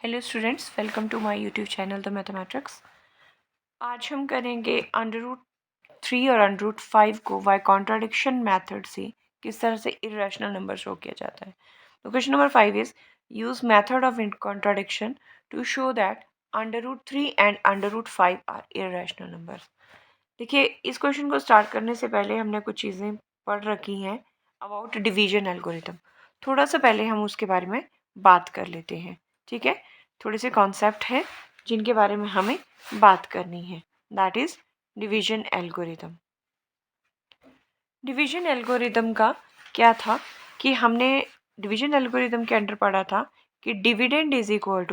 Hello students, welcome to my YouTube channel the mathematics. आज हम करेंगे √3 और √5 को बाय कॉन्ट्राडिक्शन मेथड से किस तरह से इरेशनल नंबर शो किया जाता है। तो question number 5 is use method of contradiction to show that √3 and √5 are irrational numbers. देखिए, इस क्वेश्चन को स्टार्ट करने से पहले हमने कुछ चीज़ें पढ़ रखी हैं अबाउट डिवीजन एल्गोरिथम। थोड़ा सा पहले हम उसके बारे में बात कर लेते हैं। ठीक है, थोड़े से कॉन्सेप्ट हैं जिनके बारे में हमें बात करनी है। That is division algorithm. Division algorithm का क्या था कि हमने डिवीजन एल्गोरिथम के अंडर पढ़ा था कि dividend is equal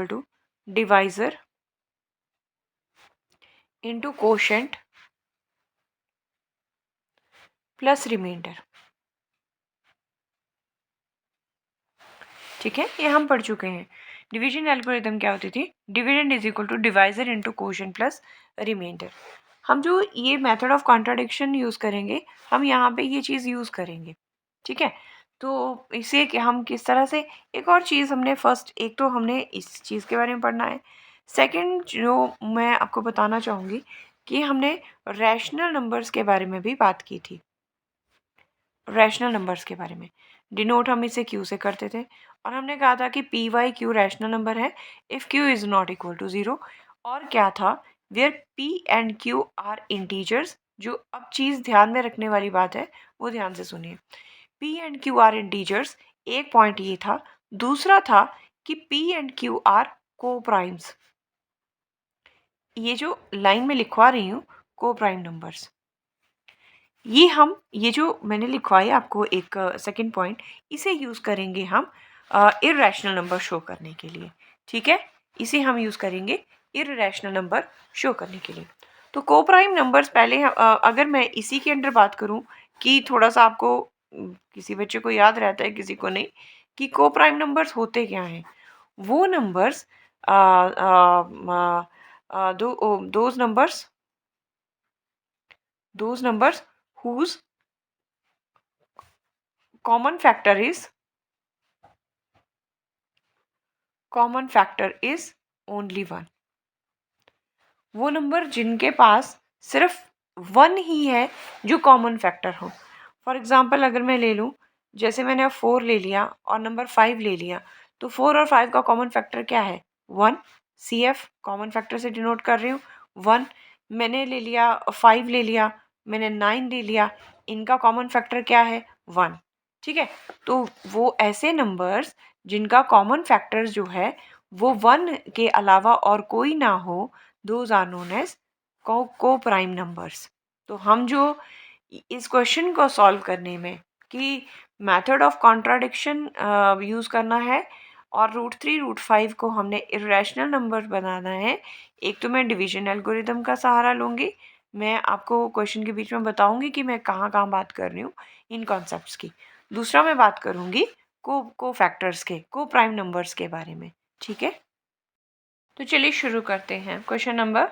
to divisor into quotient plus remainder. ठीक है, ये हम पढ़ चुके हैं। डिवीजन एल्गोरिथम क्या होती थी? Dividend is equal to divisor into quotient plus remainder. हम जो ये मेथड ऑफ कॉन्ट्राडिक्शन यूज़ करेंगे, हम यहाँ पे ये चीज़ यूज़ करेंगे। ठीक है, तो इसे कि हम किस तरह से, एक और चीज़ हमने फर्स्ट, एक तो हमने इस चीज़ के बारे में पढ़ना है। सेकंड जो मैं आपको बताना चाहूँगी कि हमने रैशनल नंबर्स के बारे में भी बात की थी। रैशनल नंबर्स के बारे में डिनोट हम इसे क्यू से करते थे, और हमने कहा था कि P by Q rational number है if Q is not equal to 0। और क्या था? Where P and Q are integers. जो अब चीज़ ध्यान में रखने वाली बात है वो ध्यान से सुनिए। P and Q are integers, एक पॉइंट ये था। दूसरा था कि पी एंड क्यू आर को प्राइम्स। ये जो लाइन में लिखवा रही हूँ, को प्राइम नंबर्स, ये जो मैंने लिखवाया आपको एक सेकंड पॉइंट, इसे यूज़ करेंगे हम इररेशनल नंबर शो करने के लिए। ठीक है, इसे हम यूज़ करेंगे इररेशनल नंबर शो करने के लिए। तो को प्राइम नंबर्स पहले अगर मैं इसी के अंदर बात करूं कि थोड़ा सा आपको किसी बच्चे को याद रहता है, किसी को नहीं, कि को प्राइम नंबर्स होते क्या हैं। वो numbers those numbers whose common factor is only 1। वो नंबर जिनके पास सिर्फ 1 ही है जो कॉमन फैक्टर हो। फॉर एग्जांपल अगर मैं ले लूँ, जैसे मैंने 4 ले लिया और नंबर 5 ले लिया, तो 4 और 5 का कॉमन फैक्टर क्या है? 1। सी एफ कॉमन फैक्टर से डिनोट कर रही हूँ 1। मैंने ले लिया 5 ले लिया, मैंने 9 ले लिया, इनका कॉमन फैक्टर क्या है? 1। ठीक है, तो वो ऐसे नंबर्स जिनका कॉमन फैक्टर जो है वो 1 के अलावा और कोई ना हो, दोज आर नोन एज को प्राइम नंबर्स। तो हम जो इस क्वेश्चन को सॉल्व करने में कि मेथड ऑफ कॉन्ट्राडिक्शन यूज़ करना है और √3 √5 को हमने इरेशनल नंबर बनाना है, एक तो मैं डिवीजन एल्गोरिथम का सहारा लूँगी। मैं आपको क्वेश्चन के बीच में बताऊंगी कि मैं कहाँ कहाँ बात कर रही हूँ इन कॉन्सेप्ट्स की। दूसरा मैं बात करूँगी को फैक्टर्स के, को प्राइम नंबर्स के बारे में। ठीक है, तो चलिए शुरू करते हैं। क्वेश्चन नंबर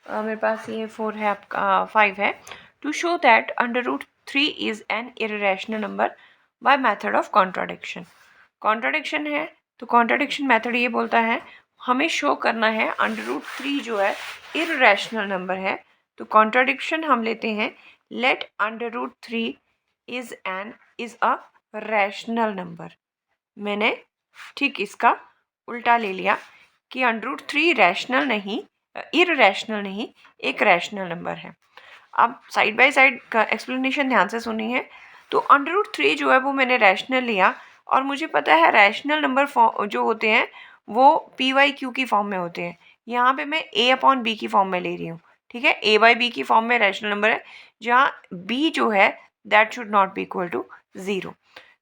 मेरे पास ये 4 है, आपका 5 है। To show that √3 is an irrational number by method of contradiction. Contradiction है तो कॉन्ट्राडिक्शन मेथड ये बोलता है हमें शो करना है √3 जो है इरेशनल नंबर है। तो कॉन्ट्राडिक्शन हम लेते हैं, let √3 is a rational number. मैंने ठीक इसका उल्टा ले लिया कि √3 रैशनल नहीं, इररेशनल नहीं, एक रैशनल नंबर है। अब साइड बाय साइड का एक्सप्लेनेशन ध्यान से सुनी है। तो √3 जो है वो मैंने रैशनल लिया, और मुझे पता है रैशनल नंबर जो होते हैं वो पी वाई क्यू की फॉर्म में होते हैं। यहाँ पे मैं ए अपॉन बी की फॉर्म में ले रही हूँ। ठीक है, ए बाई बी की फॉर्म में रैशनल नंबर है, जहाँ बी जो है that should not be equal to 0।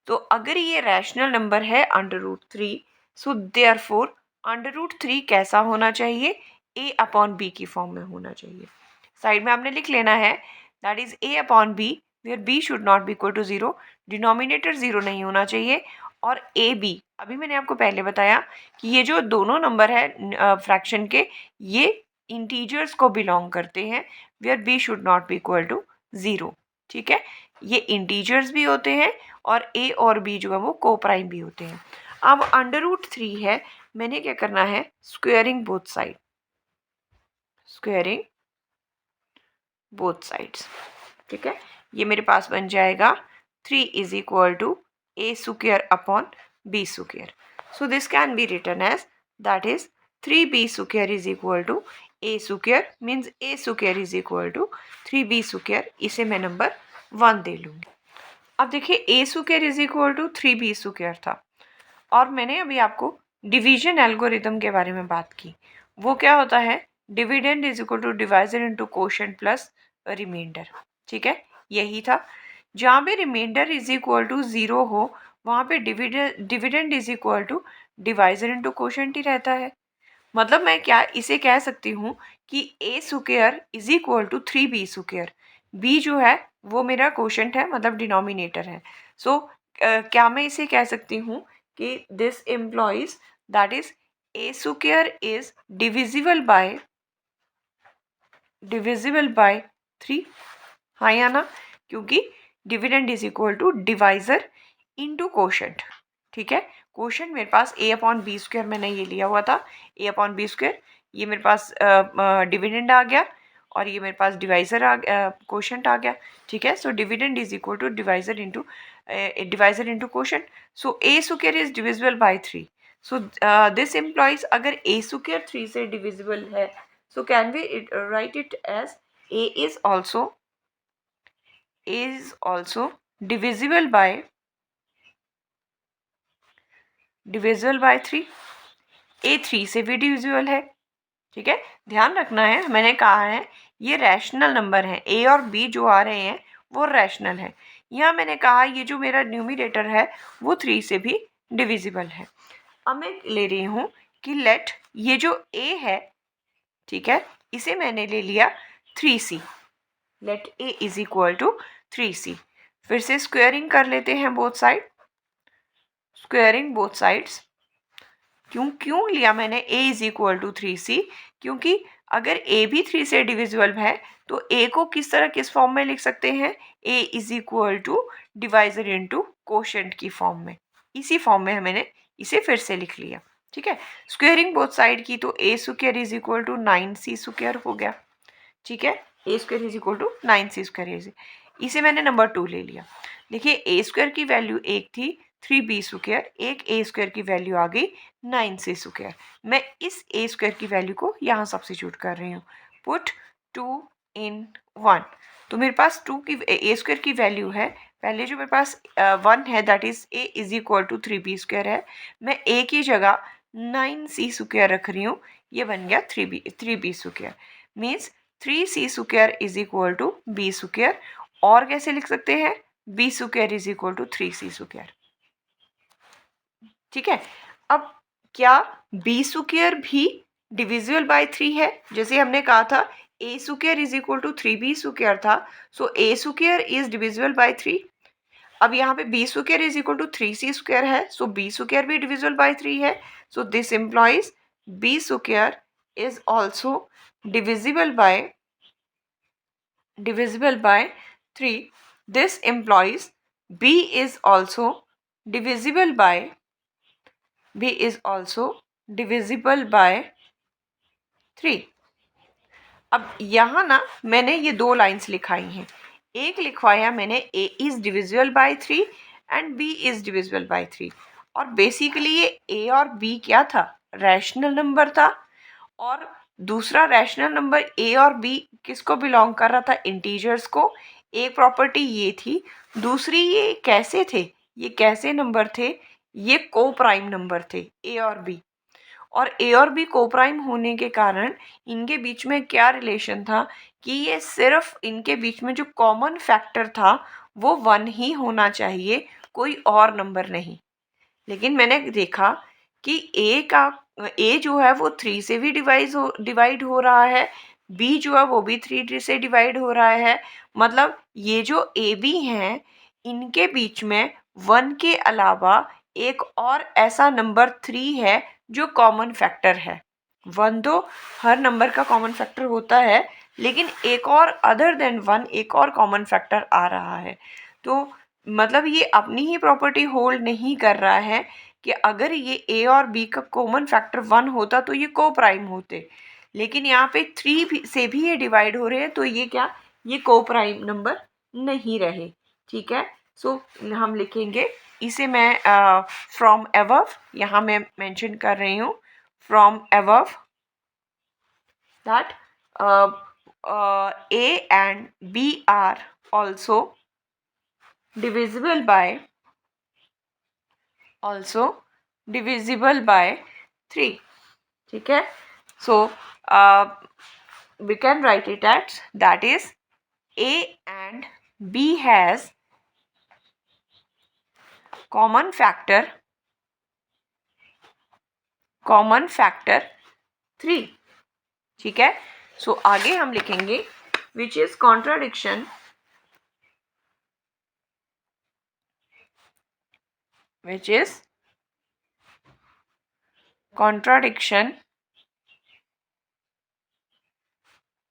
तो अगर ये रैशनल नंबर है √3, सो देयरफॉर √3 कैसा होना चाहिए? ए अपॉन बी की फॉर्म में होना चाहिए। साइड में आपने लिख लेना है that is A upon B where B should not be equal to 0। Denominator 0 नहीं होना चाहिए। और ए बी, अभी मैंने आपको पहले बताया कि ये जो दोनों नंबर है फ्रैक्शन के, ये इंटीजर्स को बिलोंग करते हैं where B should not be equal to 0। ठीक है, ये इंटीजर्स भी होते हैं और ए और बी जो है वो को प्राइम भी होते हैं। अब √3 है, मैंने क्या करना है, squaring both side, squaring both sides. ठीक है, ये मेरे पास बन जाएगा 3 is equal to A square upon B square. So this can be written as that is 3b square is equal to A square, means A square is equal to 3b square. इसे मैं number 1 दे लूँगी। अब देखिए A square is equal to 3b square था और मैंने अभी आपको डिवीजन एल्गोरिथम के बारे में बात की। वो क्या होता है, dividend is equal to divisor into quotient plus remainder. ठीक है, यही था। जहाँ पे रिमाइंडर इज इक्वल टू 0 हो वहाँ पे dividend is equal to divisor into quotient ही रहता है। मतलब मैं क्या इसे कह सकती हूँ कि A square is equal to 3b square. B जो है वो मेरा कोशेंट है, मतलब डिनोमिनेटर है। सो क्या मैं इसे कह सकती हूँ कि this implies that is a square is divisible by 3। हाँ या ना, क्योंकि dividend is equal to divisor into quotient. ठीक है, कोशेंट मेरे पास ए अपॉन बी स्क्वेयर मैंने ये लिया हुआ था, ए अपॉन बी स्क्वेयर। ये मेरे पास डिविडेंड आ गया और ये मेरे पास डिवाइजर कोशेंट आ गया। ठीक है, so dividend is equal to divisor into quotient. So a square is divisible by 3। So this implies अगर ए स्क्वेयर 3 से डिविजिबल है, so can we write it as a is also divisible by 3। a 3 से भी divisible है। ठीक है, ध्यान रखना है, मैंने कहा है ये रैशनल नंबर है, a और b जो आ रहे हैं वो रैशनल है। यहाँ मैंने कहा ये जो मेरा न्यूमिनेटर है वो 3 से भी डिविजिबल है। अब मैं ले रही हूँ कि लेट ये जो a है, ठीक है, इसे मैंने ले लिया 3c। Let a is equal to 3c। फिर से स्क्वेयरिंग कर लेते हैं both side, squaring both sides. क्यों लिया मैंने a is equal to 3c, क्योंकि अगर a भी 3 से डिविजिबल है तो a को किस फॉर्म में लिख सकते हैं, a is equal to divisor into quotient की फॉर्म में। इसी फॉर्म में मैंने इसे फिर से लिख लिया। ठीक है, स्क्वेयरिंग बोथ साइड की तो a square is equal to 9c square हो गया। ठीक है, A square is equal to 9c square, इसे मैंने नंबर 2 ले लिया। देखिए ए स्क्वेयर की वैल्यू एक थी 3b स्क्वेयर, एक ए स्क्वेयर की वैल्यू आ गई 9c स्क्वेयर। मैं इस ए स्क्वेयर की वैल्यू को यहाँ सब्स्टिट्यूट कर रही हूँ, पुट 2 in 1। तो मेरे पास 2 की ए स्क्वेयर की वैल्यू है, पहले जो मेरे पास 1 है that is a is equal to 3b square है, मैं ए की जगह 9c स्क्वेयर रख रही हूँ, ये बन गया 3b square. Means 3c square is equal to b square. और कैसे लिख सकते हैं, b square is equal to 3c square. ठीक है, अब क्या b स्क्वेयर भी डिविजिबल बाय 3 है, जैसे हमने कहा था a square is equal to 3b square था, so a square is divisible by 3। अब यहाँ पे b square is equal to 3c square है, सो b स्क्वेयर भी डिविजिबल बाय 3 है। So this implies b square is also divisible by 3। This implies b is also divisible by 3। अब यहाँ ना मैंने ये दो लाइंस लिखाई हैं, एक लिखवाया मैंने a is divisible by 3 and b is divisible by 3। और बेसिकली ये a और b क्या था, रैशनल नंबर था। और दूसरा रैशनल नंबर a और b किसको बिलोंग कर रहा था, इंटीजर्स को। एक प्रॉपर्टी ये थी, दूसरी ये कैसे थे, ये कैसे नंबर थे, ये को प्राइम नंबर थे a और b। और a और b को प्राइम होने के कारण इनके बीच में क्या रिलेशन था कि ये सिर्फ इनके बीच में जो कॉमन फैक्टर था वो 1 ही होना चाहिए, कोई और नंबर नहीं। लेकिन मैंने देखा कि a जो है वो 3 से भी डिवाइड हो रहा है, b जो है वो भी 3 से डिवाइड हो रहा है। मतलब ये जो a b हैं इनके बीच में 1 के अलावा एक और ऐसा नंबर 3 है जो कॉमन फैक्टर है। 1 तो हर नंबर का कॉमन फैक्टर होता है, लेकिन एक और अदर देन 1 एक और कॉमन फैक्टर आ रहा है। तो मतलब ये अपनी ही प्रॉपर्टी होल्ड नहीं कर रहा है कि अगर ये ए और बी का कॉमन फैक्टर 1 होता तो ये को प्राइम होते, लेकिन यहाँ पे 3 से भी ये डिवाइड हो रहे हैं, तो ये क्या, ये को प्राइम नंबर नहीं रहे। ठीक है, सो हम लिखेंगे इसे, मैं फ्रॉम अबव यहाँ मैं मेंशन कर रही हूँ, from above that A and B are also divisible by 3. ठीक है, so we can write it as that is A and B has common factor 3. ठीक है, सो आगे हम लिखेंगे which is contradiction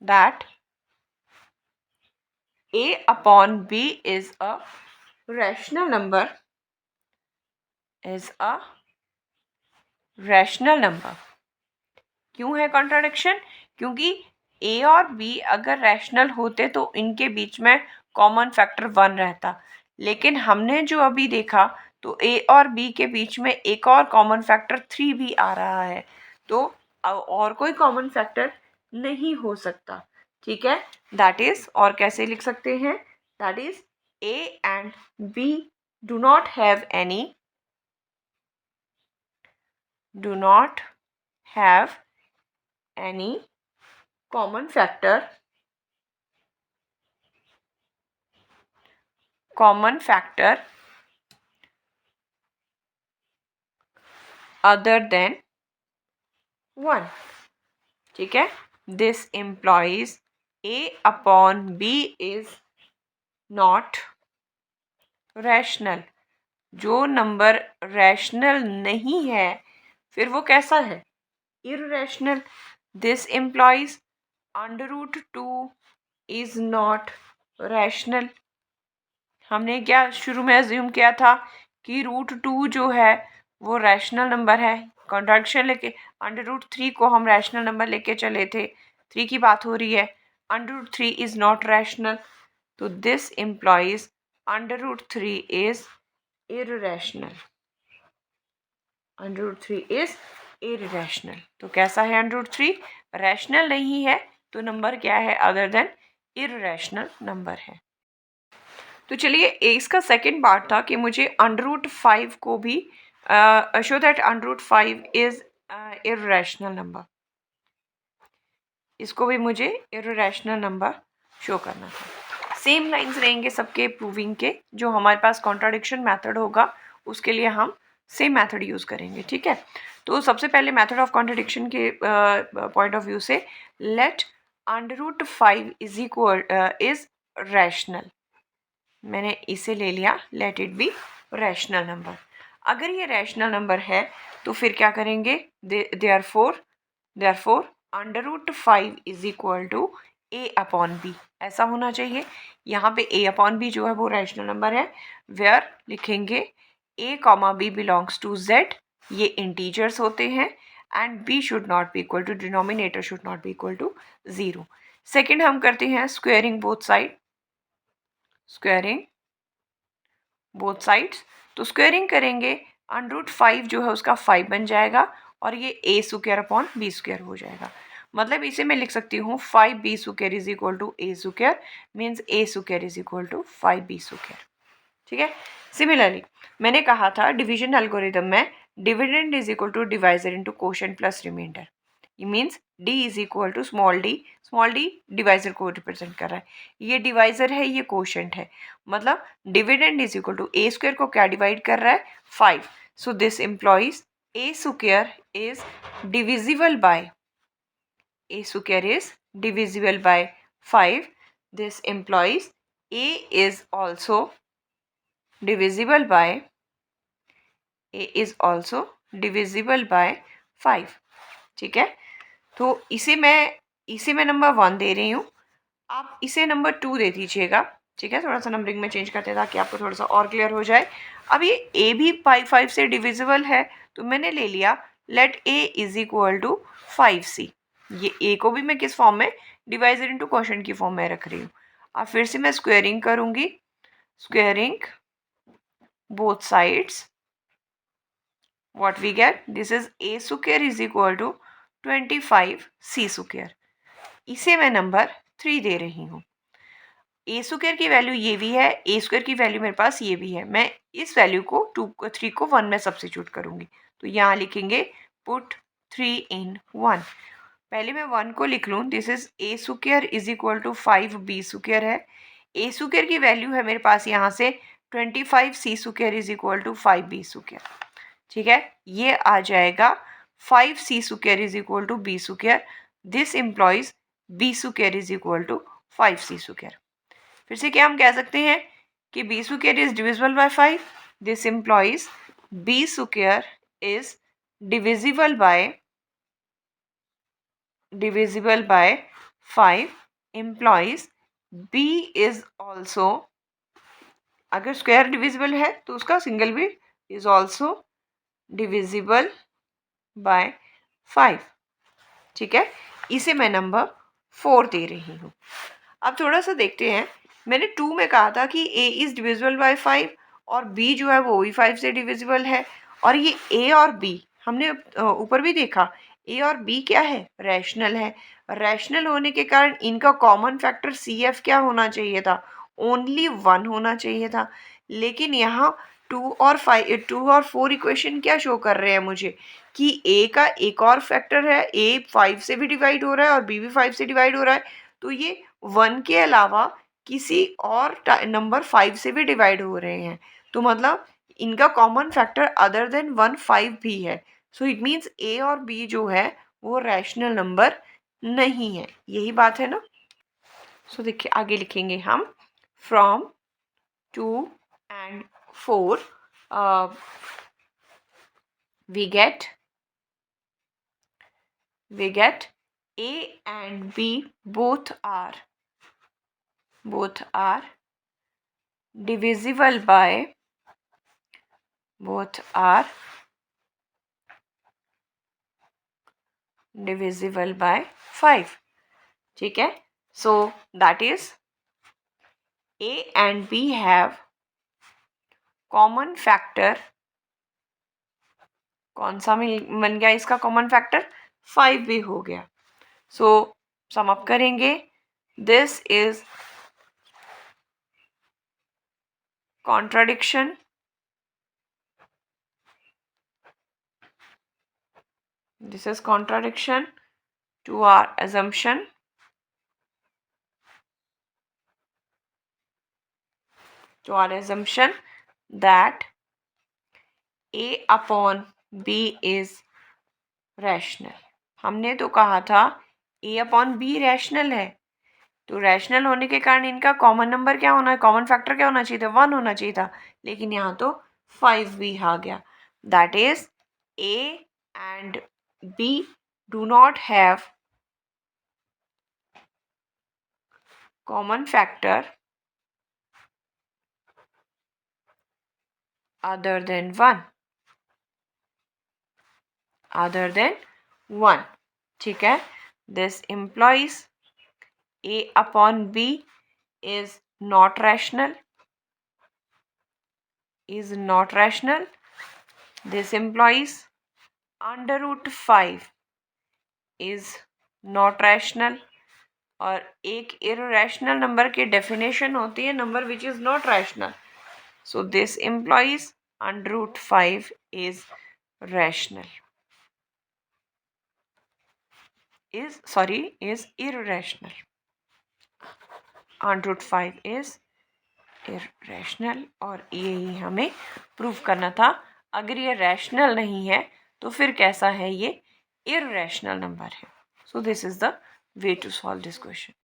that A upon B is a rational number क्यों है contradiction? क्योंकि ए और बी अगर रैशनल होते तो इनके बीच में कॉमन फैक्टर 1 रहता, लेकिन हमने जो अभी देखा तो ए और बी के बीच में एक और कॉमन फैक्टर 3 भी आ रहा है, तो और कोई कॉमन फैक्टर नहीं हो सकता। ठीक है, दैट इज, और कैसे लिख सकते हैं, that is a and b do not have any common factor other than 1. ठीक है, this implies A upon B is not rational. जो नंबर रैशनल नहीं है फिर वो कैसा है, irrational. This implies under root 2 is not rational. हमने क्या शुरू में अज्यूम किया था कि रूट 2 जो है वो रैशनल नंबर है, कॉन्ट्रैक्शन लेके अंडर रूट 3 को हम रैशनल नंबर लेके चले थे, 3 की बात हो रही है, under root 3 is not rational, तो this implies under root 3 is irrational. Under root 3 is irrational. तो कैसा है अंडर रूट 3, रैशनल नहीं है, तो नंबर क्या है अदर देन इररेशनल नंबर है. तो चलिए, इसका सेकेंड पार्ट था कि मुझे अंडर रूट 5 को भी show that under root 5 is irrational number, इसको भी मुझे इररेशनल नंबर शो करना था. सेम लाइंस रहेंगे सबके प्रूविंग के, जो हमारे पास कॉन्ट्राडिक्शन मेथड होगा उसके लिए हम सेम मेथड यूज़ करेंगे. ठीक है, तो सबसे पहले मेथड ऑफ कॉन्ट्राडिक्शन के पॉइंट ऑफ व्यू से, let under root 5 is equal is rational. मैंने इसे ले लिया, let it be rational number. अगर ये रैशनल नंबर है तो फिर क्या करेंगे, therefore under root 5 is equal to a upon b, ऐसा होना चाहिए. यहाँ पे ए अपॉन बी जो है वो रैशनल नंबर है, वेयर लिखेंगे A comma B belongs to Z, ये इंटीजर्स होते हैं, and B should not be equal to, denominator should not be equal to 0. Second हम करते हैं स्क्वेयरिंग बोथ साइड्स. तो स्क्वेयरिंग करेंगे, अंडर रूट 5 जो है उसका 5 बन जाएगा और ये A square upon B square हो जाएगा. मतलब इसे मैं लिख सकती हूँ 5b square is equal to A square, means A square is equal to 5b square. ठीक है, सिमिलरली मैंने कहा था डिवीजन एल्गोरिदम में dividend is equal to divisor into quotient plus remainder. ये means d is equal to small D divisor को represent कर रहा है, ये डिवाइजर है, ये कोशेंट है. मतलब dividend is equal to A square को क्या डिवाइड कर रहा है, 5. So this implies a square is divisible by 5. This implies a is also divisible by 5. ठीक है, तो इसे मैं नंबर 1 दे रही हूँ, आप इसे नंबर 2 दे दीजिएगा। ठीक है, थोड़ा सा नंबरिंग में चेंज करते हैं ताकि आपको थोड़ा सा और क्लियर हो जाए। अब ये ए भी 5 से डिविजिबल है, तो मैंने ले लिया let a is equal to 5c। ये ए को भी मैं किस फॉर्म में, डिवाइडेड इनटू क्वोशंट की फॉर्म में रख रही हूँ। अब फिर से मैं स्क्वेयरिंग करूँगी, squaring both sides, what we get, this is a square is equal to 25c square। इसे मैं नंबर 3 दे रही हूँ। ए स्क्वायर की वैल्यू ये भी है, ए स्क्वायर की वैल्यू मेरे पास ये भी है। मैं इस वैल्यू को 3 को 1 में सब्सिट्यूट करूँगी, तो यहाँ लिखेंगे पुट 3 in 1। पहले मैं 1 को लिख लूँ, this is a square is equal to 5b square है। ए स्क्वायर की वैल्यू है मेरे पास यहाँ से 25c square is equal to 5b square. ठीक है, ये आ जाएगा 5c square is equal to b square. This implies b square is equal to 5c square. फिर से क्या हम कह सकते हैं कि b square is divisible by 5। This implies b square is divisible by 5 implies b is also, अगर square डिविजिबल है तो उसका सिंगल भी इज ऑल्सो डिविजिबल बाय 5। ठीक है, इसे मैं नंबर 4 दे रही हूँ। अब थोड़ा सा देखते हैं, मैंने 2 में कहा था कि a इज डिविजिबल बाय 5 और b जो है वो भी 5 से डिविजिबल है। और ये a और b हमने ऊपर भी देखा, a और b क्या है, रैशनल है। रैशनल होने के कारण इनका कॉमन फैक्टर CF क्या होना चाहिए था, ओनली 1 होना चाहिए था। लेकिन यहाँ 2 और 4 इक्वेशन क्या शो कर रहे हैं मुझे कि a का एक और फैक्टर है, a 5 से भी डिवाइड हो रहा है और b भी 5 से डिवाइड हो रहा है। तो ये 1 के अलावा किसी और नंबर 5 से भी डिवाइड हो रहे हैं, तो मतलब इनका कॉमन फैक्टर अदर देन 1 5 भी है। सो इट मीन्स a और b जो है वो रैशनल नंबर नहीं है। यही बात है ना। सो देखिए आगे लिखेंगे हम, from 2 and 4 we get a and b both are divisible by 5। ठीक है, so that is a and b have common factor, कौन सा बन गया इसका कॉमन फैक्टर, 5 भी हो गया। सो सम अप करेंगे, this is contradiction to our assumption that a upon b is rational। हमने तो कहा था a upon b रैशनल है, तो रैशनल होने के कारण इनका कॉमन नंबर क्या होना है, कॉमन फैक्टर क्या होना चाहिए था, 1 होना चाहिए था। लेकिन यहाँ तो 5 भी आ गया। That is a and b do not have common factor other than 1। ठीक है, this implies a upon b is not rational, this implies under root 5 is not rational। और एक irrational नंबर की डेफिनेशन होती है number which is not rational. So this implies under root 5 is irrational। under root 5 is irrational और यही हमें prove करना था। अगर ये रैशनल नहीं है तो फिर कैसा है, ये irrational नंबर है। So this is the way to solve this question।